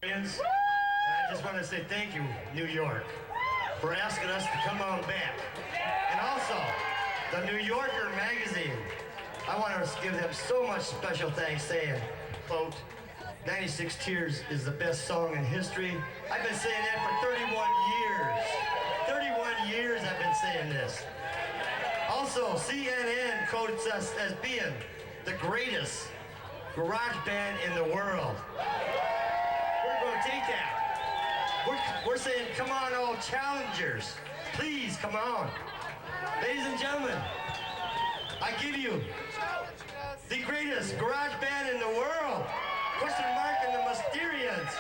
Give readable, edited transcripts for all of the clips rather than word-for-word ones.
Friends, I just want to say thank you, New York, for asking us to come on back. And also, the New Yorker magazine, I want to give them so much special thanks, saying, quote, 96 Tears is the best song in history. I've been saying that for 31 years. 31 years I've been saying this. Also, CNN quotes us as being the greatest garage band in the world. We're going to take that. We're saying, come on, all challengers. Please, come on. Ladies and gentlemen, I give you the greatest garage band in the world. Question Mark and the Mysterians.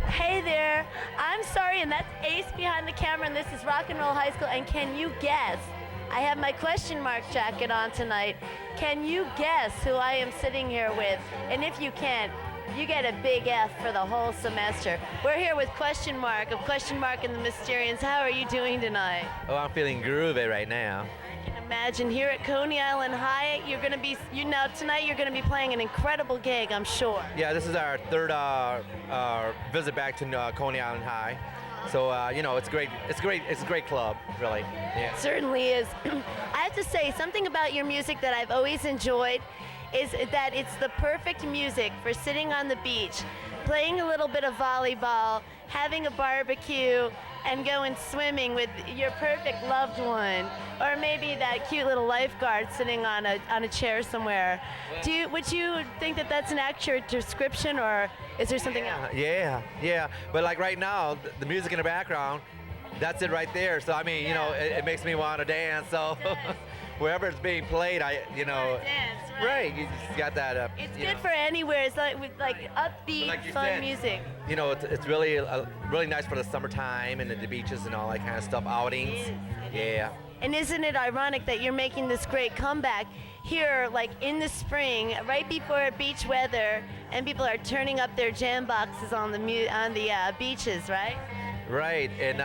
Hey there, I'm sorry, and that's Ace behind the camera, and this is Rock and Roll High School, and can you guess? I have my question mark jacket on tonight. Can you guess who I am sitting here with? And if you can't, you get a big F for the whole semester. We're here with Question Mark of Question Mark and the Mysterians. How are you doing tonight? Oh, I'm feeling groovy right now. I can imagine. Here at Coney Island High, you're going to be, tonight you're going to be playing an incredible gig, I'm sure. Yeah, this is our third visit back to Coney Island High. So it's great. It's great. It's a great club, really. Yeah. It certainly is. I have to say, something about your music that I've always enjoyed is that it's the perfect music for sitting on the beach, playing a little bit of volleyball, having a barbecue, and going swimming with your perfect loved one, or maybe that cute little lifeguard sitting on a chair somewhere. Would you think that that's an accurate description, or is there something else? Yeah. But like right now, the music in the background, that's it right there. So I mean, it makes me want to dance. So wherever it's being played, Dance, right. You just got that. It's good for anywhere. It's like with upbeat, like you fun said, music. It's really really nice for the summertime and the beaches and all that kind of stuff, outings. Yeah. And isn't it ironic that you're making this great comeback here, like in the spring, right before beach weather, and people are turning up their jam boxes on the beaches, right? Right. And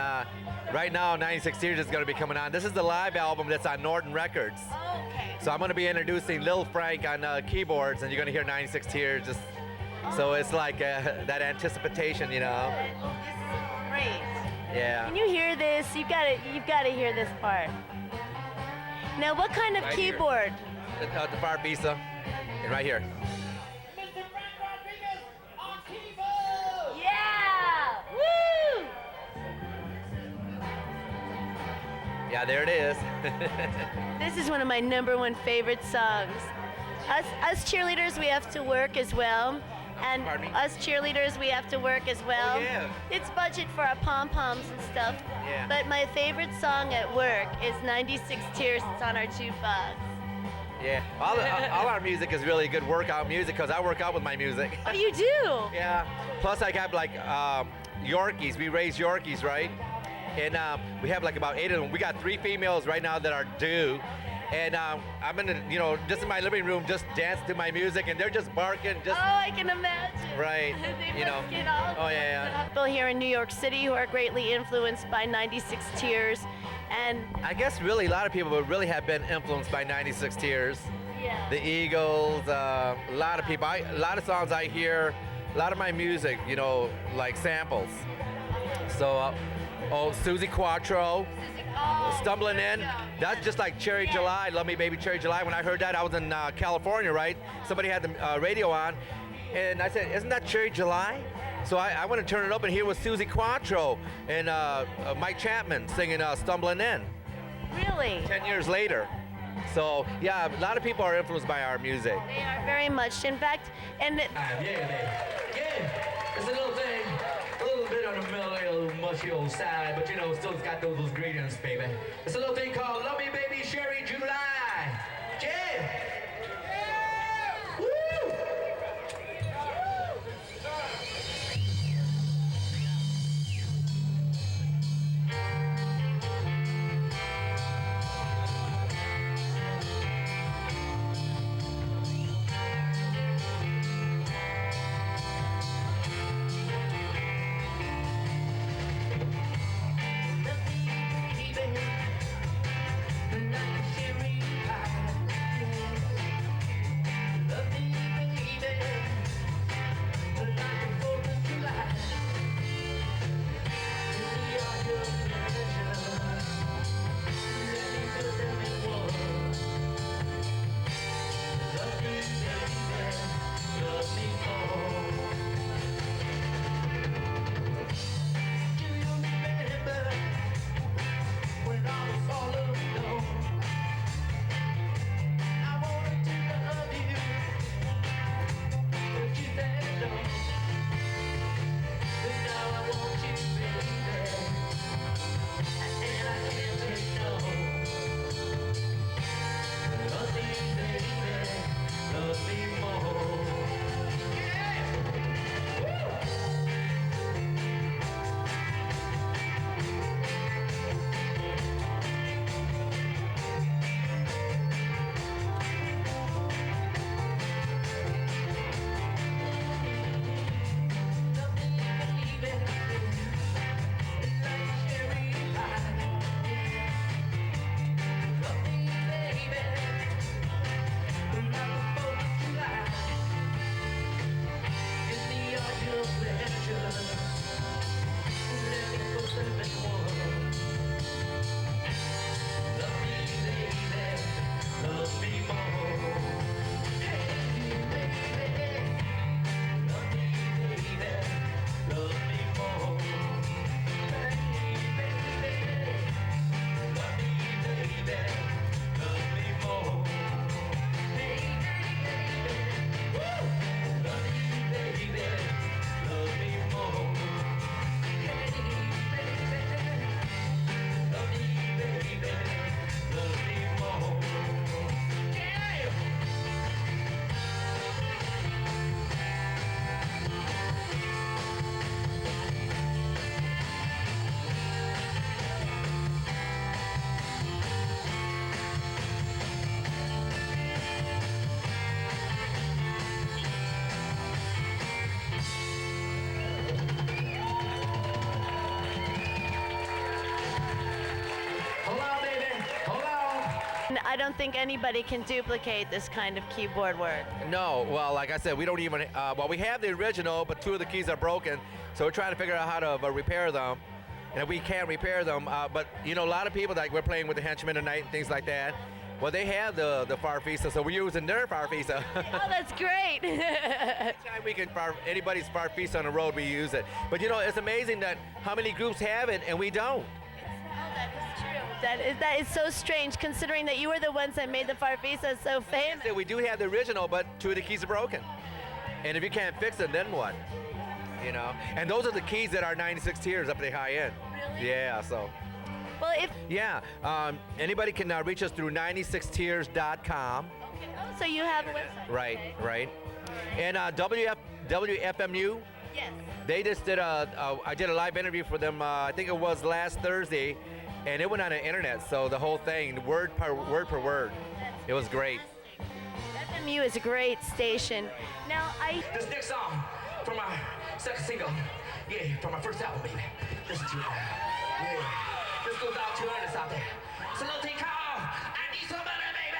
right now, 96 Tears is going to be coming on. This is the live album that's on Norton Records. Oh, okay. So I'm going to be introducing Lil Frank on keyboards, and you're going to hear 96 Tears. So it's like that anticipation, This is great. Yeah. Can you hear this? You've got to hear this part. Now, what kind of Right keyboard? Here. The Bar Visa, and right here. Yeah! Woo! Yeah, there it is. This is one of my #1 favorite songs. Us cheerleaders, we have to work as well. And Pardon me? us cheerleaders, we have to work as well. Oh, yeah. It's budget for our pom-poms and stuff. Yeah. But my favorite song at work is 96 Tears. It's on our jukebox. Yeah. All our music is really good workout music because I work out with my music. Oh, you do? Yeah. Plus, I got like Yorkies. We raise Yorkies, right? And we have like about 8 of them. We got 3 females right now that are due. And I'm in the, just in my living room, just dancing to my music, and they're just barking, Oh, I can imagine. Right. They must get all Oh, yeah. people here in New York City who are greatly influenced by 96 Tears. And I guess really a lot of people would really have been influenced by 96 Tears. yeah. The Eagles, a lot of people, a lot of songs I hear, a lot of my music, like samples. So, Susie Quattro, Stumbling In, that's just like Cherry July, Love Me Baby Cherry July. When I heard that, I was in California, right? Somebody had the radio on, and I said, isn't that Cherry July? So I went to turn it up, and here was Susie Quattro and Mike Chapman singing Stumbling In. Really? 10 years later. So, yeah, a lot of people are influenced by our music. They are very much. In fact, and Yeah, baby. It's a little thing, a little bit on the mellow, mushy old side, but still it's got those ingredients, baby. It's a little thing called Love Me Baby Cherry July. Yeah! Woo! Cherry I don't think anybody can duplicate this kind of keyboard work. No, well, like I said, we don't even, well, we have the original, but 2 of the keys are broken, so we're trying to figure out how to repair them. And if we can't repair them, but you know, a lot of people, like we're playing with the Henchmen tonight and things like that, well, they have the Farfisa, so we're using their Farfisa. Oh, that's great. Anytime we can anybody's Farfisa on the road, we use it. But you know, it's amazing that how many groups have it and we don't. That is true. That is so strange, considering that you were the ones that made the Farfisa so famous. We do have the original, but 2 of the keys are broken. And if you can't fix it, then what? You know? And those are the keys that are 96 tiers up at the high end. Really? Yeah, so. Well, if Yeah, anybody can reach us through 96tiers.com. okay. Oh, so you have a website. Right, Okay. right. And WFMU, Yes. they just did I did a live interview for them, I think it was last Thursday, and it went on the internet, so the whole thing, word per word. It was great. FMU is a great station. Now, This next song from our second single, yeah, from our first album, baby. Listen to it now. Yeah. This goes out to artists out there. It's a little thing called I Need Somebody, baby.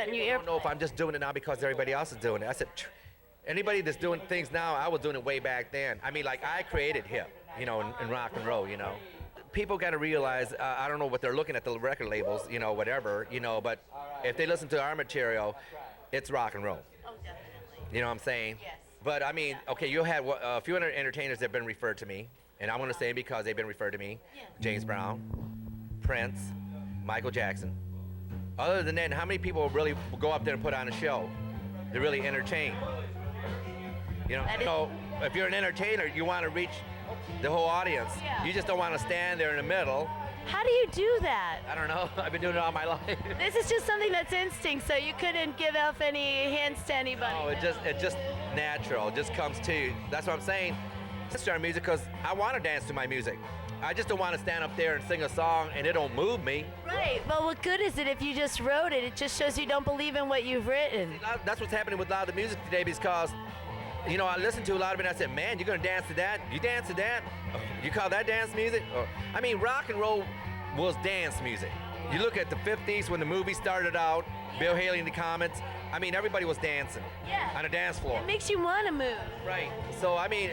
People don't know if I'm just doing it now because everybody else is doing it. I said, anybody that's doing things now, I was doing it way back then. I mean, like, I created hip, you know, in rock and roll, you know. People got to realize, I don't know what they're looking at the record labels, you know, whatever, you know, but if they listen to our material, it's rock and roll. Oh, definitely. You know what I'm saying? Yes. But I mean, okay, you had a few other entertainers that have been referred to me, and I'm going to say because they've been referred to me. Yeah. James Brown, Prince, Michael Jackson. Other than that, how many people really go up there and put on a show to really entertain? You know, so if you're an entertainer, you want to reach the whole audience. Yeah. You just don't want to stand there in the middle. How do you do that? I don't know. I've been doing it all my life. This is just something that's instinct, so you couldn't give off any hints to anybody. No, it just natural. It just comes to you. That's what I'm saying. It's our music because I want to dance to my music. I just don't want to stand up there and sing a song and it don't move me. Right. Well, what good is it if you just wrote it? It just shows you don't believe in what you've written. That's what's happening with a lot of the music today because, you know, I listened to a lot of it and I said, man, you're going to dance to that? You dance to that? You call that dance music? I mean, rock and roll was dance music. You look at the 50s when the movie started out, Bill Haley in the comments, I mean, everybody was dancing on a dance floor. It makes you want to move. Right. So, I mean,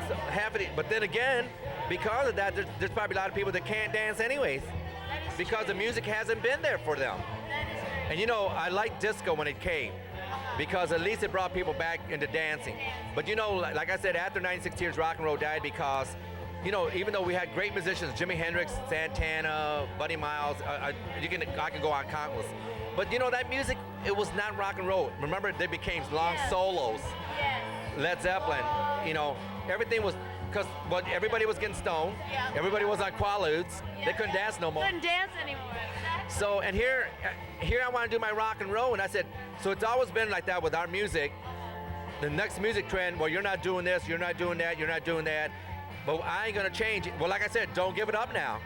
so half of it, but then again, because of that, there's probably a lot of people that can't dance anyways because the music hasn't been there for them. And you know, I liked disco when it came because at least it brought people back into dancing. But you know, like I said, after 96 Years, rock and roll died because, you know, even though we had great musicians, Jimi Hendrix, Santana, Buddy Miles, I can go on countless. But you know, that music, it was not rock and roll. Remember, they became long solos. Yes. Led Zeppelin, you know, everything was, because everybody was getting stoned. Everybody was on Quaaludes. They couldn't dance no more. Couldn't dance anymore. Exactly. So, and here I want to do my rock and roll, and I said, so it's always been like that with our music. The next music trend, well, you're not doing this, you're not doing that, you're not doing that, but I ain't gonna change it. Well, like I said, don't give it up now.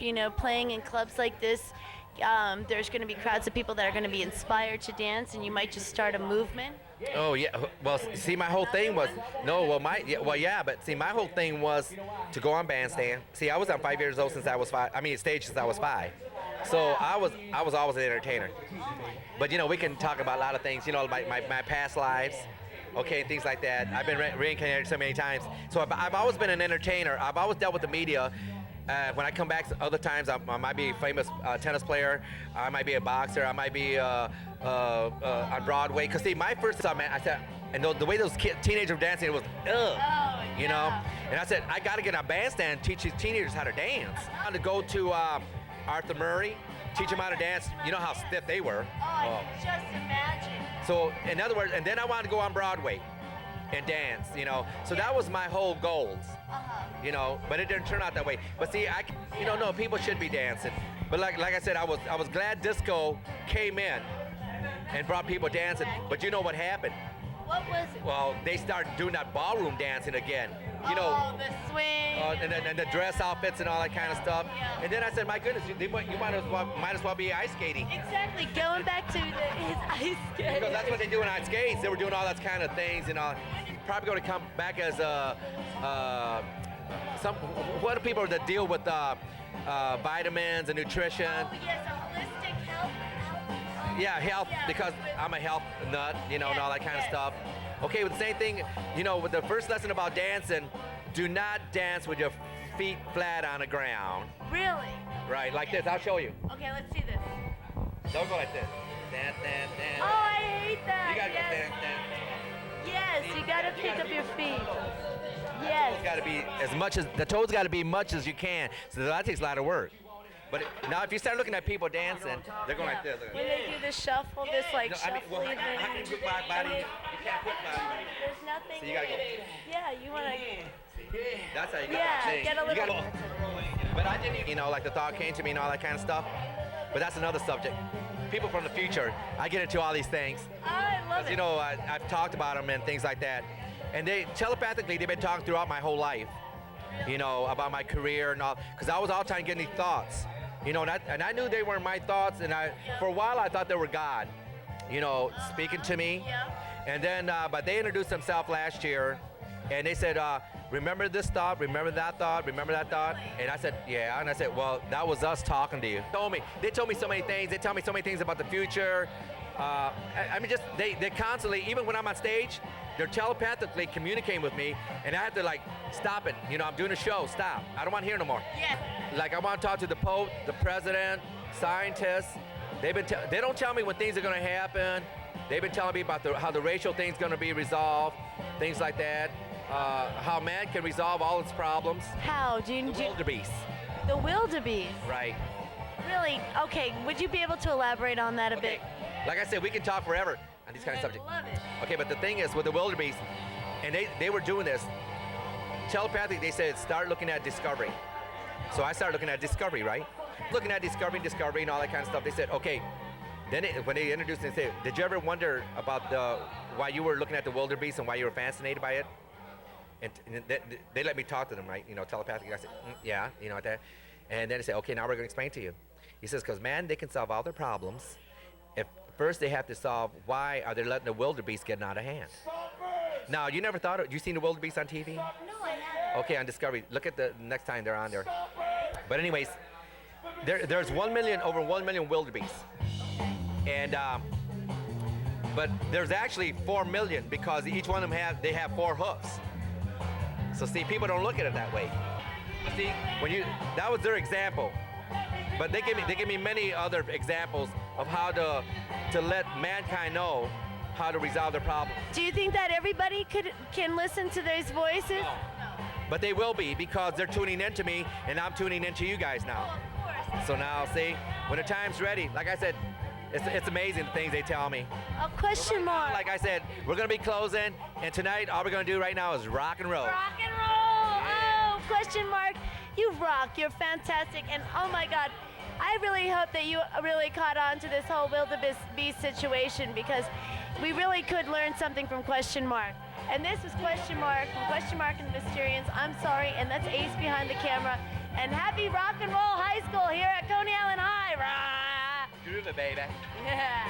You know, playing in clubs like this, there's going to be crowds of people that are going to be inspired to dance, and you might just start a movement. Oh yeah. Well, see, my whole thing was but see, my whole thing was to go on bandstand. See, I was on 5 years old since I was 5. I mean, stage since I was 5. So I was always an entertainer. But you know, we can talk about a lot of things. You know, my past lives. Okay, things like that. I've been reincarnated so many times. So I've always been an entertainer. I've always dealt with the media. When I come back other times, I might be a famous tennis player. I might be a boxer. I might be on Broadway. Because see, my first song, man, I said, and the way those teenagers were dancing, it was, ugh, you know? And I said, I got to get on a bandstand and teach these teenagers how to dance. I wanted to go to Arthur Murray, teach them how to dance. You know how stiff they were. I can just imagine. So, in other words, and then I wanted to go on Broadway and dance, you know. So that was my whole goals, you know. But it didn't turn out that way. But see, no, people should be dancing. But like I said, I was glad disco came in and brought people dancing. But you know what happened? What was it? Well, they started doing that ballroom dancing again. You know, Oh, the swing. and the dress outfits and all that kind of stuff. Yeah. And then I said, my goodness, you might as well be ice skating. Exactly. Going back to his ice skate. Because that's what they do on ice skates. They were doing all that kind of things and all. Probably going to come back as what are people that deal with vitamins and nutrition? Oh, yes, a holistic health. Yeah, health, Yeah. because I'm a health nut, you know, and all that kind of Yes. stuff. Okay, with the same thing, you know, with the first lesson about dancing, do not dance with your feet flat on the ground. Really? Right, like this. I'll show you. Okay, let's see this. Don't go like this. Dance, dance, dance. Oh, I hate that. You gotta go yes. dance, dance. Yes, you gotta pick up your feet. It's Yes. got to be the toes got to be much as you can. So that takes a lot of work. But now if you start looking at people dancing, they're going like this. When they do the shuffle, this like No, I mean, well, shuffling how can you put my body? You can't put my. There's nothing. So you gotta go. Yeah, you wanna. That's how you got Yeah, to change. get a You little. gotta- But I didn't, you know, like the thought came to me and all that kind of stuff. But that's another subject. People from the future, I get into all these things. I love Because, it. you know, I've talked about them and things like that. And they, telepathically, they've been talking throughout my whole life, you know, about my career and all. Because I was all trying to get these thoughts, you know, and I knew they weren't my thoughts. And for a while, I thought they were God, you know, speaking to me. Yeah. And then, but they introduced themselves last year, and they said, remember this thought, remember that thought, remember that thought? And I said, yeah. And I said, well, that was us talking to you. They told me so many things. They tell me so many things about the future. I mean, just, they constantly, even when I'm on stage, they're telepathically communicating with me, and I have to like, stop it. You know, I'm doing a show, stop. I don't want to hear no more. Yes. Like I want to talk to the Pope, the President, scientists. They don't tell me when things are going to happen. They've been telling me about how the racial thing's going to be resolved, things like that. How man can resolve all its problems. How? Do you? The wildebeest. The wildebeest. Right. Really? Okay. Would you be able to elaborate on that a bit? Like I said, we can talk forever on these kind of subjects. I love it. Okay, but the thing is with the wildebeest, and they were doing this telepathy. They said start looking at Discovery. So I started looking at Discovery, right? Looking at Discovery and all that kind of stuff. They said, okay. Then when they introduced it, they said, did you ever wonder about why you were looking at the wildebeest and why you were fascinated by it? And they let me talk to them, right? You know, telepathically. I said, yeah, you know, that. And then they said, okay, now we're going to explain to you. He says, because man, they can solve all their problems. If first they have to solve why are they letting the wildebeest get out of hand. Now, you never thought of, you seen the wildebeest on TV? No, I haven't. Okay, on Discovery. Look at the next time they're on there. But anyways, there's over 1 million wildebeest. And but there's actually 4 million because each one of them have 4 hoofs. So see, people don't look at it that way. See, that was their example. But they give me many other examples of how to let mankind know how to resolve their problems. Do you think that everybody can listen to those voices? No. But they will be because they're tuning into me and I'm tuning into you guys now. Of course. So now, see, when the time's ready, like I said, it's amazing the things they tell me. A question mark. Like I said, we're gonna be closing, and tonight all we're gonna do right now is rock and roll. Rock and roll. Oh, question mark. You rock. You're fantastic. And oh my God, I really hope that you really caught on to this whole wildebeest situation because we really could learn something from question mark. And this was question mark from Question Mark and the Mysterians. I'm sorry, and that's Ace behind the camera. And happy rock and roll high school here at Coney Island High. Rah! Groove it, baby. Yeah.